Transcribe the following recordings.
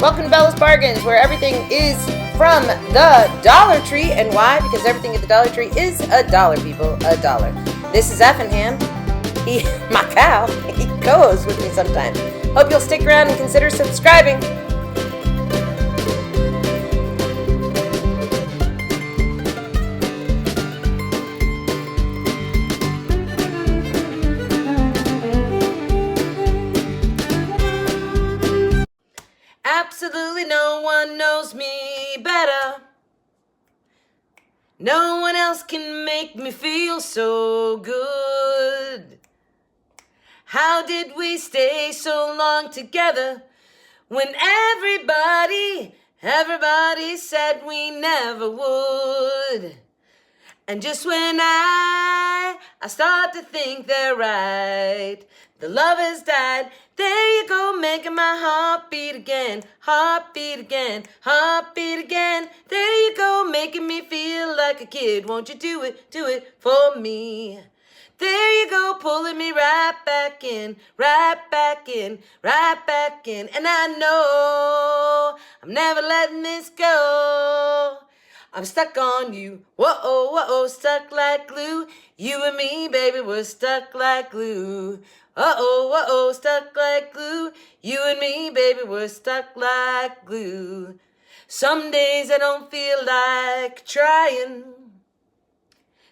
Welcome to Bella's Bargains, where everything is from the Dollar Tree. And why? Because everything at the Dollar Tree is $1, people. $1. This is Effingham. My cow, he co-hosts with me sometimes. Hope you'll stick around and consider subscribing. Absolutely no one knows me better. No one else can make me feel so good. How did we stay so long together when everybody said we never would? And just when I start to think they're right, the love has died. There you go, making my heart beat again, heart beat again, heart beat again. There you go, making me feel like a kid. Won't you do it for me? There you go, pulling me right back in, right back in, right back in. And I know I'm never letting this go. I'm stuck on you, whoa, whoa, stuck like glue. You and me, baby, we're stuck like glue. Uh-oh, whoa, stuck like glue. You and me, baby, we're stuck like glue. Some days I don't feel like trying.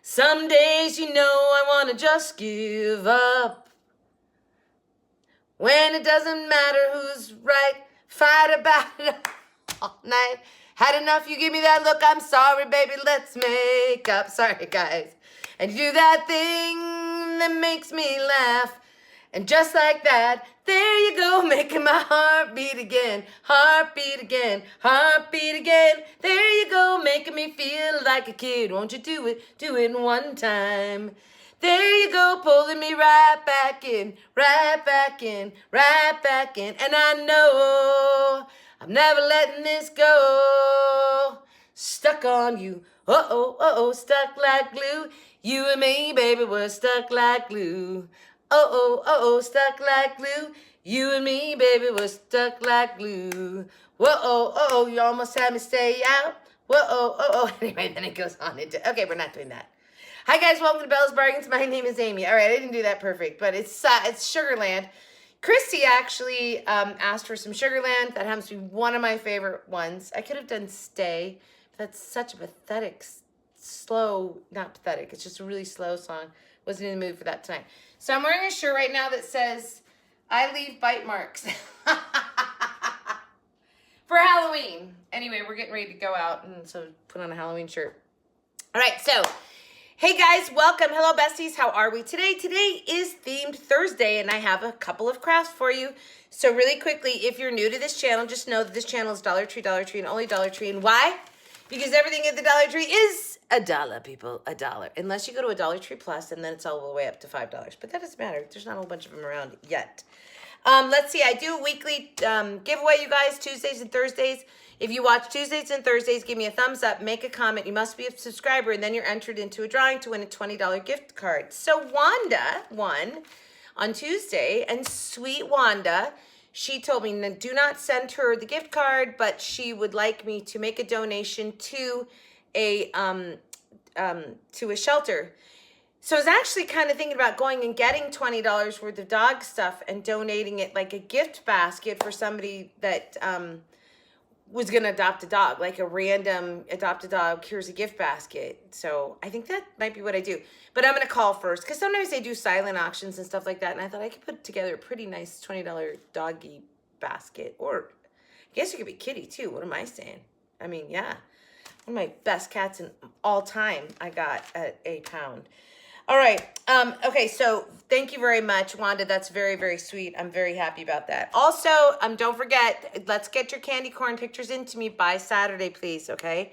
Some days, you know, I want to just give up. When it doesn't matter who's right, fight about it all night. Had enough, you give me that look, I'm sorry, baby, let's make up. Sorry, guys. And you do that thing that makes me laugh. And just like that, there you go, making my heart beat again. Heart beat again, heart beat again. There you go, making me feel like a kid. Won't you do it one time. There you go, pulling me right back in, right back in, right back in. And I know I'm never letting this go. Stuck on you, uh-oh, stuck like glue. You and me, baby, we're stuck like glue. Oh, stuck like glue. You and me, baby, we're stuck like glue. Whoa, you almost had me stay out. Whoa. Anyway, then it goes on into, okay, we're not doing that. Hi guys, welcome to Bella's Bargains. My name is Amy. All right, I didn't do that perfect, but it's Sugarland. Christy actually asked for some Sugarland. That happens to be one of my favorite ones. I could have done Stay, but that's such a pathetic, slow, not pathetic, it's just a really slow song. Wasn't in the mood for that tonight. So I'm wearing a shirt right now that says, I leave bite marks. For Halloween. Anyway, we're getting ready to go out, and so put on a Halloween shirt. All right, so hey guys, welcome. Hello besties, how are we today? Today is themed Thursday, and I have a couple of crafts for you. So really quickly, if you're new to this channel, just know that this channel is Dollar Tree, and only Dollar Tree. And why? Because everything at the Dollar Tree is $1, people, $1. Unless you go to a Dollar Tree Plus, and then it's all the way up to $5. But that doesn't matter. There's not a whole bunch of them around yet. Let's see. I do a weekly giveaway, you guys, Tuesdays and Thursdays. If you watch Tuesdays and Thursdays, give me a thumbs up, make a comment. You must be a subscriber, and then you're entered into a drawing to win a $20 gift card. So Wanda won on Tuesday, and sweet Wanda, she told me, do not send her the gift card, but she would like me to make a donation to a shelter. So I was actually kind of thinking about going and getting $20 worth of dog stuff and donating it like a gift basket for somebody that was going to adopt a dog, like a random adopt a dog, here's a gift basket. So I think that might be what I do. But I'm going to call first, because sometimes they do silent auctions and stuff like that. And I thought I could put together a pretty nice $20 doggy basket. Or I guess it could be kitty too. What am I saying? I mean, yeah. One of my best cats in all time I got at a pound. All right. Okay, so thank you very much, Wanda. That's very, very sweet. I'm very happy about that. Also, don't forget, let's get your candy corn pictures into me by Saturday, please, okay?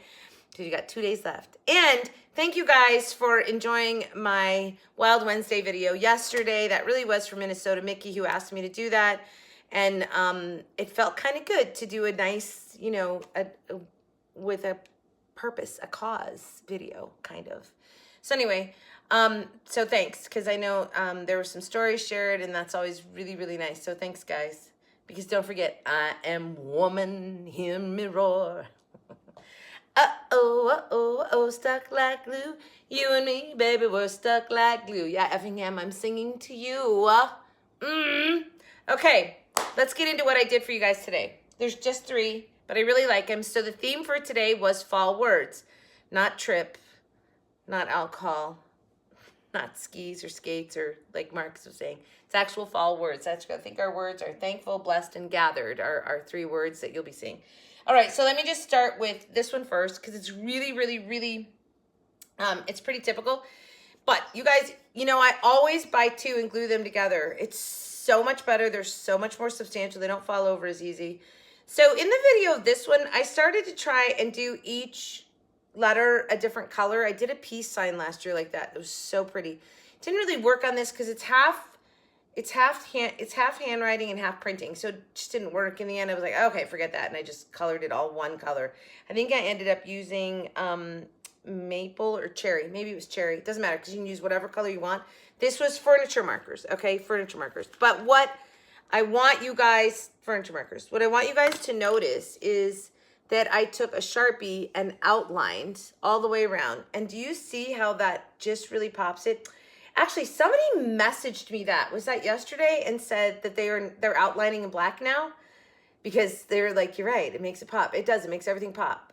Because you got 2 days left. And thank you guys for enjoying my Wild Wednesday video yesterday. That really was for Minnesota Mickey, who asked me to do that. And it felt kind of good to do a nice, you know, with a purpose, a cause video, kind of. So anyway, so thanks, because I know there were some stories shared, and that's always really, really nice. So thanks, guys. Because don't forget, I am woman, hear me roar. Uh-oh, stuck like glue. You and me, baby, we're stuck like glue. Yeah, Effingham, I'm singing to you. Okay, let's get into what I did for you guys today. There's just 3, but I really like them. So the theme for today was fall words. Not trip, not alcohol, not skis or skates, or like Marcus was saying. It's actual fall words. I think our words are thankful, blessed, and gathered are 3 words that you'll be seeing. All right, so let me just start with this one first because it's really, really, really, it's pretty typical. But you guys, you know, I always buy 2 and glue them together. It's so much better. They're so much more substantial. They don't fall over as easy. So in the video of this one, I started to try and do each letter a different color. I did a peace sign last year like that. It was so pretty. Didn't really work on this because it's half handwriting and half printing, so it just didn't work. In the end, I was like, okay, forget that, and I just colored it all one color. I think I ended up using maple or cherry. Maybe it was cherry. It doesn't matter because you can use whatever color you want. This was furniture markers, okay? Furniture markers. But what I want you guys, furniture markers, what I want you guys to notice is that I took a Sharpie and outlined all the way around. And do you see how that just really pops it? Actually, somebody messaged me that. Was that yesterday? And said that they're outlining in black now because they're like, you're right, it makes it pop. It does, it makes everything pop.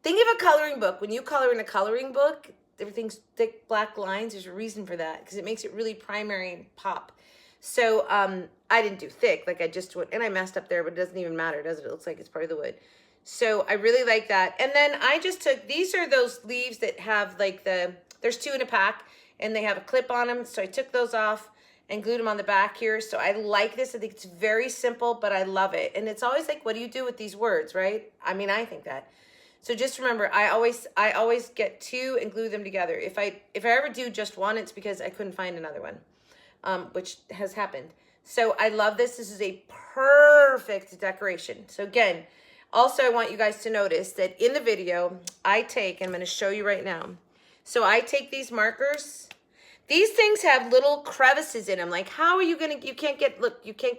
Think of a coloring book. When you color in a coloring book, everything's thick black lines. There's a reason for that because it makes it really primary and pop. So I didn't do thick, like I just went, and I messed up there, but it doesn't even matter, does it? It looks like it's part of the wood. So I really like that. And then I just took, these are those leaves that have like there's 2 in a pack and they have a clip on them. So I took those off and glued them on the back here. So I like this. I think it's very simple, but I love it. And it's always like, what do you do with these words, right? I mean, I think that. So just remember, I always get 2 and glue them together. If I ever do just one, it's because I couldn't find another one, which has happened. So I love this. This is a perfect decoration. So again, also I want you guys to notice that in the video, I'm going to show you right now. So I take these markers. These things have little crevices in them. Like, how are you going to, you can't get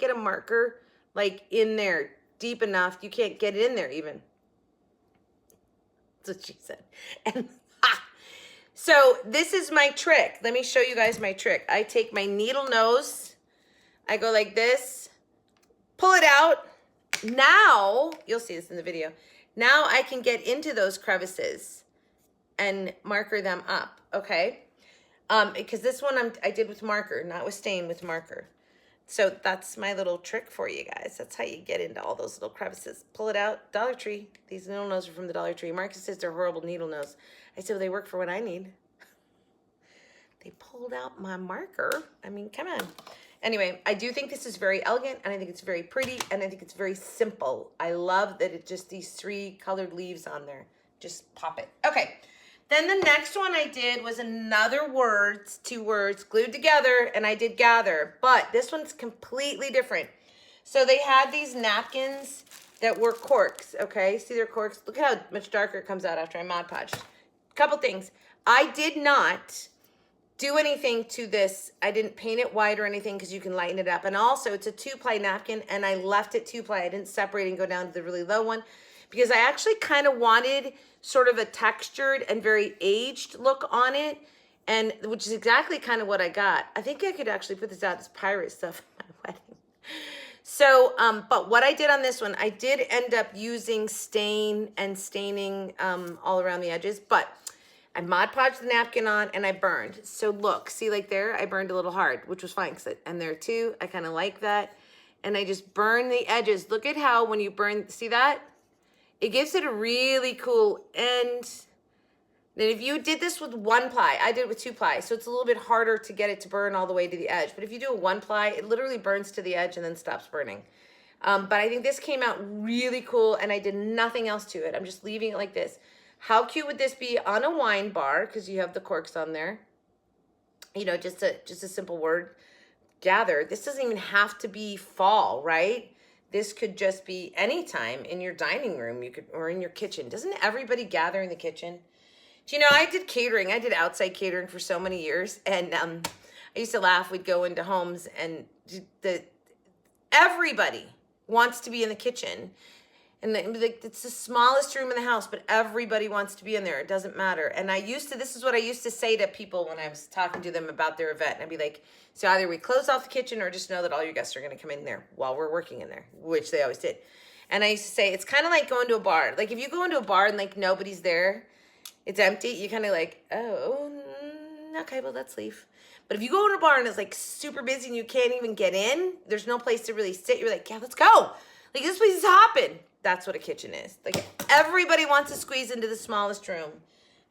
a marker like in there deep enough. You can't get it in there even. That's what she said. And so this is my trick. Let me show you guys my trick. I take my needle nose. I go like this, pull it out. Now, you'll see this in the video. Now I can get into those crevices and marker them up, okay? Because this one I did with marker, not with stain, with marker. So that's my little trick for you guys. That's how you get into all those little crevices. Pull it out, Dollar Tree. These needle nose are from the Dollar Tree. Marcus says they're horrible needle nose. I said, well, they work for what I need. They pulled out my marker. I mean, come on. Anyway, I do think this is very elegant, and I think it's very pretty, and I think it's very simple. I love that it just, these 3 colored leaves on there. Just pop it. Okay. Then the next one I did was another words, 2 words glued together, and I did gather, but this one's completely different. So they had these napkins that were corks, okay? See, they're corks. Look at how much darker it comes out after I Mod Podged. Couple things. I did not do anything to this. I didn't paint it white or anything because you can lighten it up. And also, it's a 2-ply napkin, and I left it 2-ply. I didn't separate and go down to the really low one because I actually kind of wanted sort of a textured and very aged look on it, and which is exactly kind of what I got. I think I could actually put this out as pirate stuff at my wedding. So, but what I did on this one, I did end up using stain and staining all around the edges, but I Mod Podged the napkin on and I burned. So look, see like there, I burned a little hard, which was fine. And there too, I kind of like that. And I just burn the edges. Look at how when you burn, see that? It gives it a really cool end. Then if you did this with 1-ply, I did it with 2-ply. So it's a little bit harder to get it to burn all the way to the edge. But if you do a 1-ply, it literally burns to the edge and then stops burning. But I think this came out really cool and I did nothing else to it. I'm just leaving it like this. How cute would this be on a wine bar? Because you have the corks on there. You know, just a simple word, gather. This doesn't even have to be fall, right? This could just be anytime in your dining room, or in your kitchen. Doesn't everybody gather in the kitchen? Do you know, I did catering. I did outside catering for so many years, and I used to laugh. We'd go into homes, and everybody wants to be in the kitchen. And like, it's the smallest room in the house, but everybody wants to be in there. It doesn't matter. And this is what I used to say to people when I was talking to them about their event. And I'd be like, so either we close off the kitchen or just know that all your guests are going to come in there while we're working in there, which they always did. And I used to say, it's kind of like going to a bar. Like if you go into a bar and like nobody's there, it's empty, you kind of like, oh, okay, well, let's leave. But if you go to a bar and it's like super busy and you can't even get in, there's no place to really sit, you're like, yeah, let's go. Like this place is hopping. That's what a kitchen is. Like everybody wants to squeeze into the smallest room.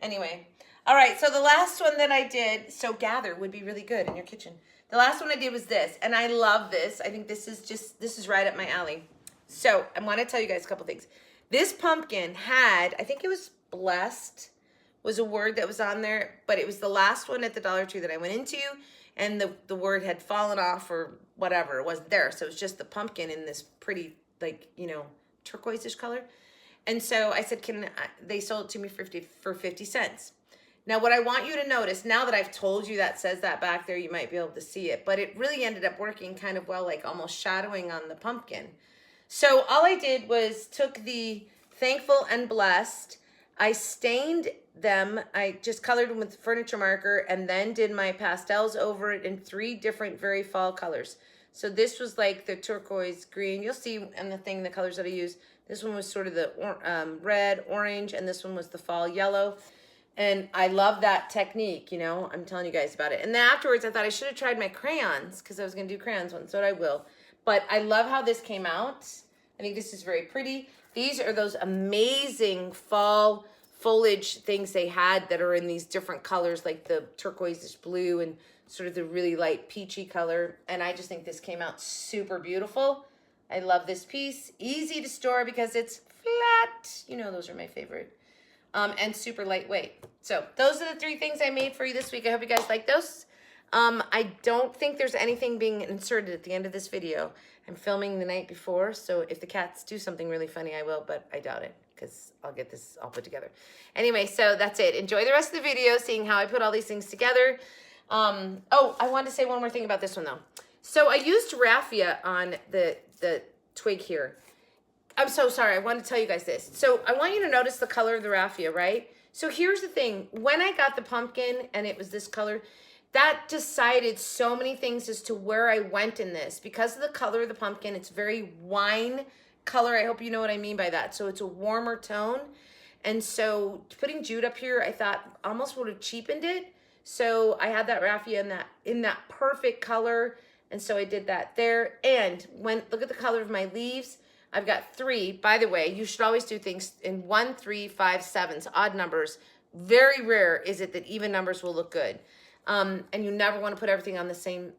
Anyway, all right, so the last one that I did, so gather would be really good in your kitchen. The last one I did was this, and I love this. I think this is right up my alley. So I want to tell you guys a couple things. This pumpkin had, I think it was blessed, was a word that was on there, but it was the last one at the Dollar Tree that I went into, and the word had fallen off or whatever. It wasn't there, so it was just the pumpkin in this pretty, like, you know, turquoise-ish color. And so I said, they sold it to me for 50 cents. Now, what I want you to notice, now that I've told you that says that back there, you might be able to see it, but it really ended up working kind of well, like almost shadowing on the pumpkin. So all I did was took the thankful and blessed, I stained them, I just colored them with furniture marker, and then did my pastels over it in 3 different very fall colors. So this was like the turquoise green. You'll see in the thing the colors that I use. This one was sort of the red, orange, and this one was the fall yellow. And I love that technique, you know. I'm telling you guys about it. And then afterwards, I thought I should have tried my crayons because I was going to do crayons one, so I will. But I love how this came out. I think this is very pretty. These are those amazing fall foliage things they had that are in these different colors, like the turquoise blue and sort of the really light peachy color. And I just think this came out super beautiful. I love this piece. Easy to store because it's flat. You know, those are my favorite. And super lightweight. So those are the 3 things I made for you this week. I hope you guys like those. I don't think there's anything being inserted at the end of this video. I'm filming the night before, so if the cats do something really funny, I will, but I doubt it because I'll get this all put together. Anyway, so that's it. Enjoy the rest of the video, seeing how I put all these things together. Oh, I wanted to say one more thing about this one, though. So I used raffia on the twig here. I'm so sorry. I want to tell you guys this. So I want you to notice the color of the raffia, right? So here's the thing. When I got the pumpkin and it was this color, that decided so many things as to where I went in this. Because of the color of the pumpkin, it's very wine color. I hope you know what I mean by that. So it's a warmer tone. And so putting jute up here, I thought almost would have cheapened it. So I had that raffia in that perfect color. And so I did that there. And look at the color of my leaves. I've got 3. By the way, you should always do things in 1, 3, 5, 7s, odd numbers. Very rare is it that even numbers will look good. And you never want to put everything on the same,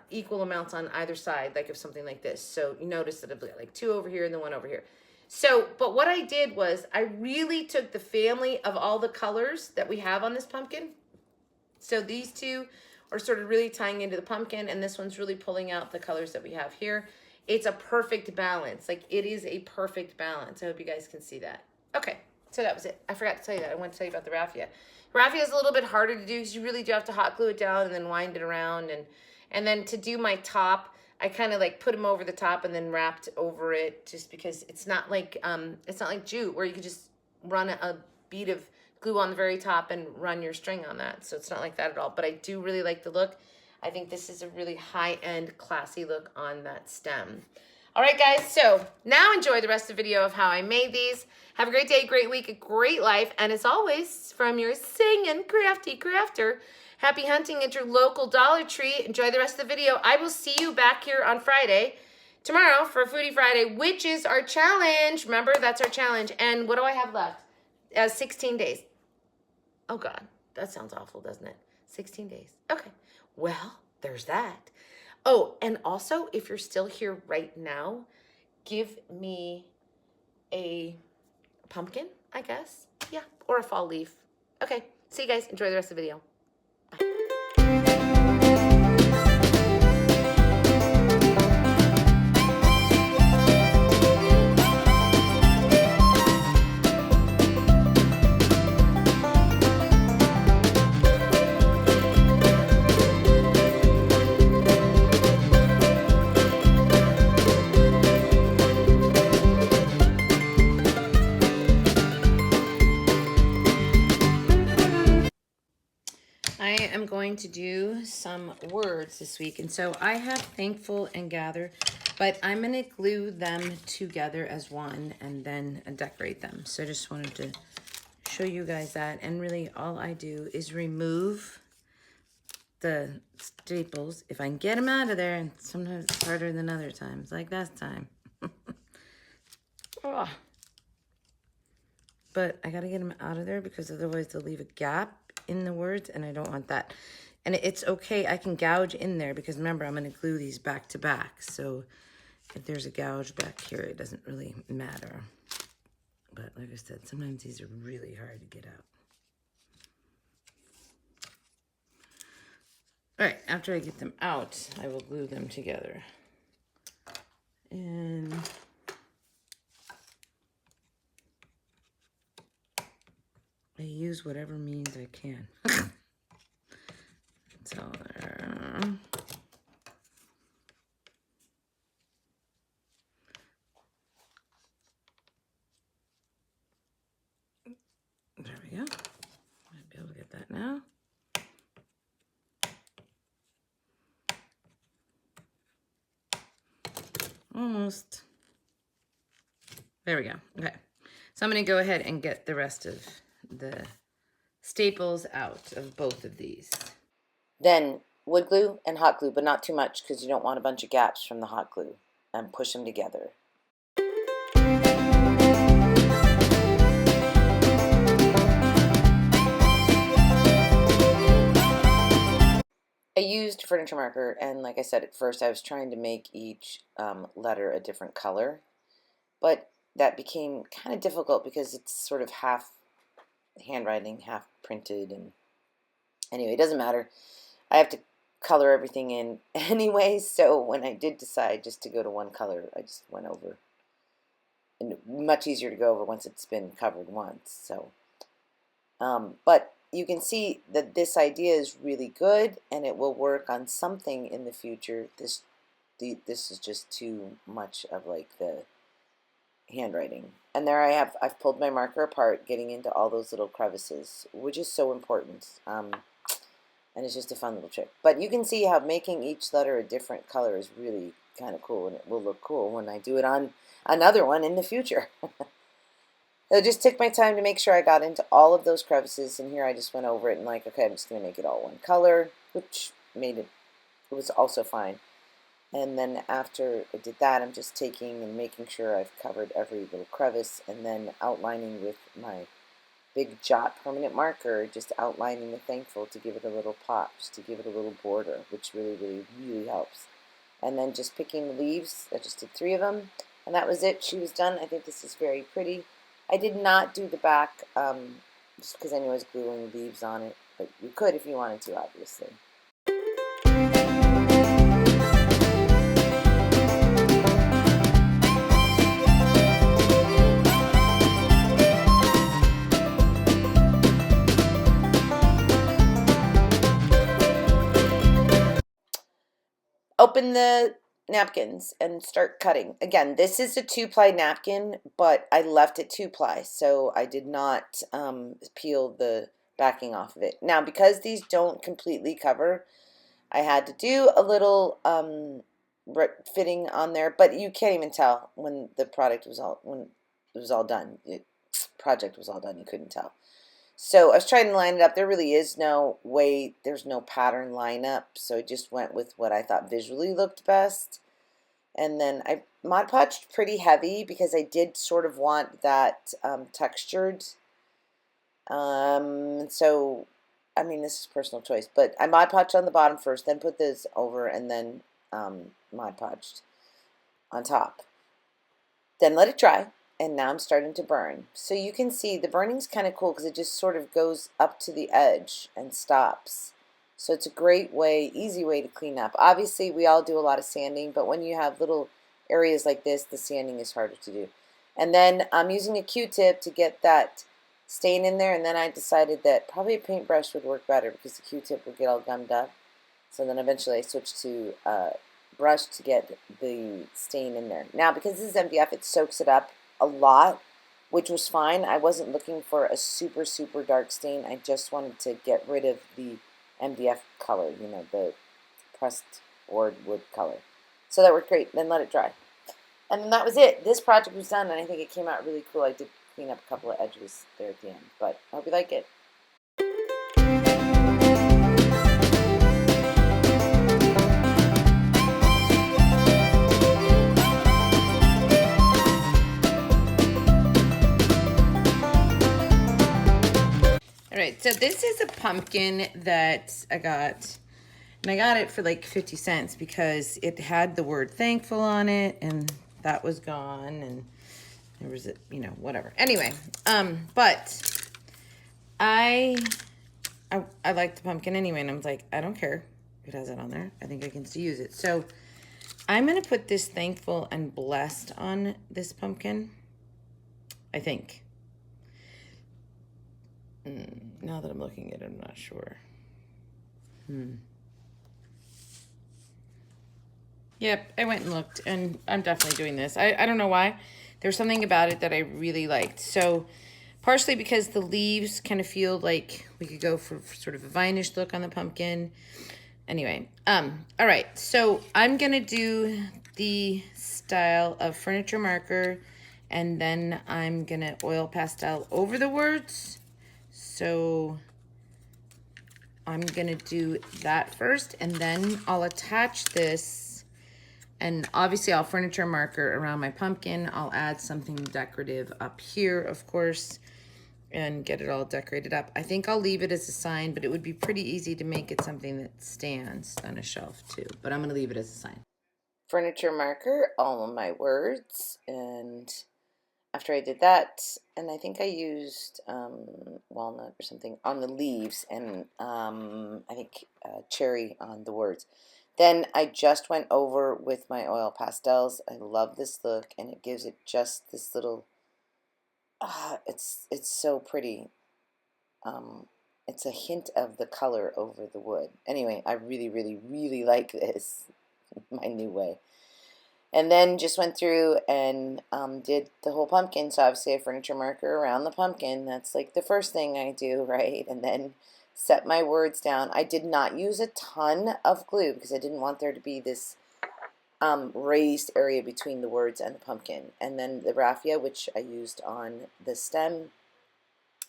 equal amounts on either side, like of something like this. So you notice that I've got like 2 over here and then 1 over here. So, but what I did was I really took the family of all the colors that we have on this pumpkin. So these 2 are sort of really tying into the pumpkin, and this one's really pulling out the colors that we have here. It's a perfect balance. Like, it is a perfect balance. I hope you guys can see that. Okay, so that was it. I forgot to tell you that. I want to tell you about the raffia. Raffia is a little bit harder to do because you really do have to hot glue it down and then wind it around. And then to do my top, I kind of like put them over the top and then wrapped over it, just because it's not like jute where you could just run a bead of glue on the very top and run your string on that. So it's not like that at all. But I do really like the look. I think this is a really high-end, classy look on that stem. All right, guys, so now enjoy the rest of the video of how I made these. Have a great day, great week, a great life. And as always, from your singing crafty crafter, happy hunting at your local Dollar Tree. Enjoy the rest of the video. I will see you back here on Friday, tomorrow, for Foodie Friday, which is our challenge. Remember, that's our challenge. And what do I have left? 16 days. Oh, God, that sounds awful, doesn't it? 16 days. Okay. Well, there's that. Oh, and also, if you're still here right now, give me a pumpkin, I guess. Yeah, or a fall leaf. Okay, see you guys. Enjoy the rest of the video. Bye. am going to do some words this week. And so I have thankful and gather, but I'm going to glue them together as one and then decorate them. So I just wanted to show you guys that. And really all I do is remove the staples if I can get them out of there, and sometimes it's harder than other times, like that time. Oh. But I gotta get them out of there because otherwise they'll leave a gap in the words, and I don't want that. And it's okay, I can gouge in there because remember, I'm gonna glue these back to back. So if there's a gouge back here, it doesn't really matter. But like I said, sometimes these are really hard to get out. All right, after I get them out, I will glue them together. And I use whatever means I can. So there we go. Might be able to get that now. Almost. There we go. Okay. So I'm going to go ahead and get the rest of the staples out of both of these. Then wood glue and hot glue, but not too much because you don't want a bunch of gaps from the hot glue, and push them together. I used furniture marker, and like I said at first, I was trying to make each letter a different color, but that became kind of difficult because it's sort of half handwriting, half printed, and anyway, it doesn't matter. I have to color everything in anyway, so when I did decide just to go to one color, I just went over. And much easier to go over once it's been covered once. So, but you can see that this idea is really good, and it will work on something in the future. This is just too much of like the handwriting. And there I have, I've pulled my marker apart, getting into all those little crevices, which is so important. And it's just a fun little trick. But you can see how making each letter a different color is really kind of cool, and it will look cool when I do it on another one in the future. I just took my time to make sure I got into all of those crevices, and here I just went over it and like, okay, I'm just going to make it all one color, which made it was also fine. And then after I did that, I'm just taking and making sure I've covered every little crevice, and then outlining with my big jot permanent marker, just outlining the thankful to give it a little pop, just to give it a little border, which really helps. And then just picking the leaves. I just did 3 of them, and that was it. She was done. I think this is very pretty. I did not do the back just because I knew I was gluing leaves on it, but you could if you wanted to, obviously. Open the napkins and start cutting. Again, this is a 2-ply napkin, but I left it 2-ply, so I did not peel the backing off of it. Now, because these don't completely cover, I had to do a little fitting on there, but you can't even tell when the project was all done. You couldn't tell. So I was trying to line it up. There really is no way, there's no pattern lineup, so I just went with what I thought visually looked best. And then I Mod Podged pretty heavy because I did sort of want that textured. So, I mean, this is personal choice, but I Mod Podged on the bottom first, then put this over, and then Mod Podged on top. Then let it dry. And now I'm starting to burn. So you can see the burning's kind of cool because it just sort of goes up to the edge and stops. So it's a great way, easy way to clean up. Obviously, we all do a lot of sanding, but when you have little areas like this, the sanding is harder to do. And then I'm using a Q-tip to get that stain in there, and then I decided that probably a paintbrush would work better because the Q-tip would get all gummed up. So then eventually I switched to brush to get the stain in there. Now, because this is MDF, it soaks it up a lot, which was fine. I wasn't looking for a super dark stain. I just wanted to get rid of the MDF color, you know, the pressed board wood color. So that worked great. Then let it dry. And then that was it. This project was done, and I think it came out really cool. I did clean up a couple of edges there at the end, but I hope you like it. All right, so this is a pumpkin that I got, and I got it for like 50 cents because it had the word thankful on it, and that was gone, and there was, you know, whatever. Anyway, but I like the pumpkin anyway, and I was like, I don't care if it has that on there. I think I can still use it. So I'm going to put this thankful and blessed on this pumpkin, I think. Now that I'm looking at it, I'm not sure. Yep, I went and looked, and I'm definitely doing this. I don't know why. There's something about it that I really liked. So partially because the leaves kind of feel like we could go for sort of a vinish look on the pumpkin. Anyway, all right. So I'm going to do the style of furniture marker, and then I'm going to oil pastel over the words. So I'm going to do that first, and then I'll attach this, and obviously I'll furniture marker around my pumpkin. I'll add something decorative up here, of course, and get it all decorated up. I think I'll leave it as a sign, but it would be pretty easy to make it something that stands on a shelf too. But I'm going to leave it as a sign. Furniture marker, all of my words, and after I did that, and I think I used walnut or something on the leaves, and I think cherry on the words. Then I just went over with my oil pastels. I love this look, and it gives it just this little, it's so pretty. It's a hint of the color over the wood. Anyway, I really, really, really like this, my new way. And then just went through and did the whole pumpkin. So obviously a furniture marker around the pumpkin. That's like the first thing I do, right? And then set my words down. I did not use a ton of glue because I didn't want there to be this raised area between the words and the pumpkin. And then the raffia, which I used on the stem,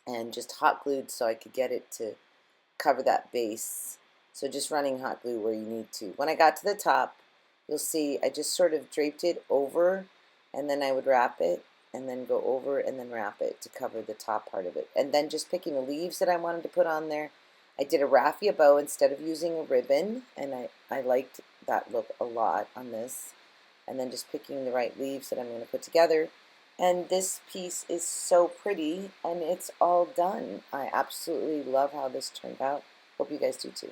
and just hot glued so I could get it to cover that base. So just running hot glue where you need to. When I got to the top, you'll see I just sort of draped it over, and then I would wrap it, and then go over and then wrap it to cover the top part of it. And then just picking the leaves that I wanted to put on there. I did a raffia bow instead of using a ribbon, and I liked that look a lot on this. And then just picking the right leaves that I'm going to put together. And this piece is so pretty, and it's all done. I absolutely love how this turned out. Hope you guys do too.